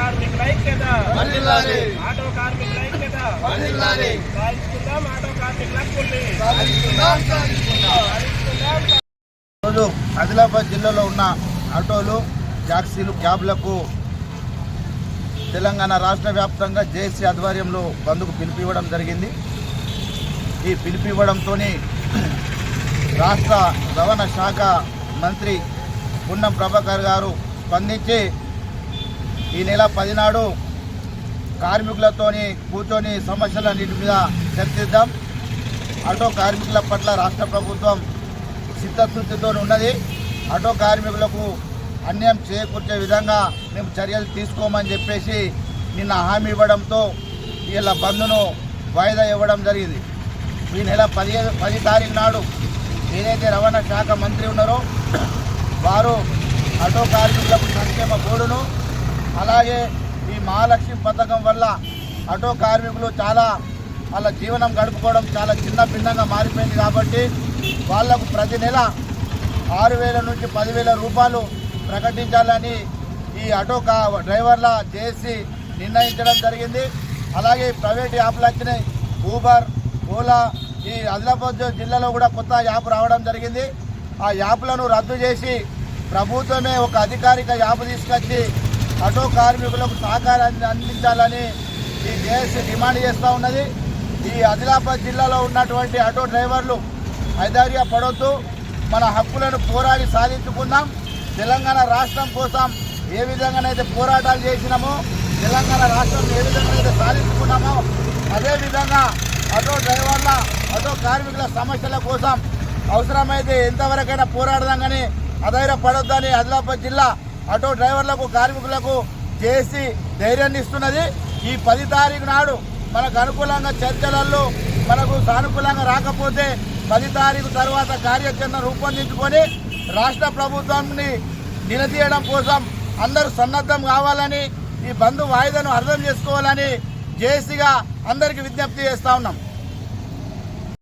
కార్మికుల ఐక్యత, ఆటో కార్మికుల ఐక్యత, సాధించుకుందాం ఆటో కార్మికుల హక్కుల్ని. రోజు ఆదిలాబాద్ జిల్లాలో ఉన్న ఆటోలు, టాక్సీలు, క్యాబ్లకు తెలంగాణ రాష్ట్ర వ్యాప్తంగా జేఏసీ ఆధ్వర్యంలో బంద్కు పిలిపివ్వడం జరిగింది. ఈ పిలిపివ్వడంతో రాష్ట్ర రవాణా శాఖ మంత్రి పున్నం ప్రభాకర్ గారు స్పందించి ఈ నెల 10 నాడు కార్మికులతో కూర్చొని సమస్యలన్నిటి మీద చర్చిద్దాం. ఆటో కార్మికుల పట్ల రాష్ట్ర ప్రభుత్వం చిత్తశుద్ధితో ఉన్నది. ఆటో కార్మికులకు అన్యాయం చేకూర్చే విధంగా మేము చర్యలు తీసుకోమని చెప్పేసి నిన్న హామీ ఇవ్వడంతో వీళ్ళ బంద్ను వాయిదా ఇవ్వడం జరిగింది. ఈ నెల 10 తారీఖు నాడు ఏదైతే రవాణా శాఖ మంత్రి ఉన్నారో వారు ఆటో కార్మికులకు సంక్షేమ బోర్డును, అలాగే ఈ మహాలక్ష్మి పథకం వల్ల ఆటో కార్మికులు చాలా వాళ్ళ జీవనం గడుపుకోవడం చాలా చిన్న భిన్నంగా మారిపోయింది. కాబట్టి వాళ్లకు ప్రతి నెల 6,000 నుంచి 10,000 రూపాయలు ప్రకటించాలని ఈ ఆటో డ్రైవర్ల జేఏసీ నిర్ణయించడం జరిగింది. అలాగే ప్రైవేట్ యాప్లు వచ్చినాయి, ఊబర్, ఓలా. ఈ ఆదిలాబాద్ జిల్లాలో కూడా కొత్త యాప్ రావడం జరిగింది. ఆ యాప్లను రద్దు చేసి ప్రభుత్వమే ఒక అధికారిక యాప్ తీసుకొచ్చి ఆటో కార్మికులకు సహకారాన్ని అందించాలని ఈ జేఏసీ డిమాండ్ చేస్తూ ఉన్నది. ఈ ఆదిలాబాద్ జిల్లాలో ఉన్నటువంటి ఆటో డ్రైవర్లు ఐదార్య పడొద్దు, మన హక్కులను పోరాడి సాధించుకుందాం. తెలంగాణ రాష్ట్రం కోసం ఏ విధంగానైతే పోరాటాలు చేసినామో, తెలంగాణ రాష్ట్రం ఏ విధంగా సాధించుకున్నామో అదేవిధంగా ఆటో డ్రైవర్ల, ఆటో కార్మికుల సమస్యల కోసం అవసరమైతే ఎంతవరకైనా పోరాడదాం. కానీ అధైర్యపడొద్దని ఆదిలాబాద్ జిల్లా ఆటో డ్రైవర్లకు, కార్మికులకు చేసి ధైర్యాన్ని ఇస్తున్నది. ఈ 10 తారీఖు నాడు మనకు అనుకూలంగా చర్చలలో మనకు సానుకూలంగా రాకపోతే 10 తారీఖు తర్వాత కార్యాచరణ రూపొందించుకొని రాష్ట్ర ప్రభుత్వాన్ని నిలదీయడం కోసం అందరూ సన్నద్ధం కావాలని, ఈ బంద్ వాయిదాను అర్థం చేసుకోవాలని జేఏసీగా అందరికీ విజ్ఞప్తి చేస్తూ ఉన్నాం.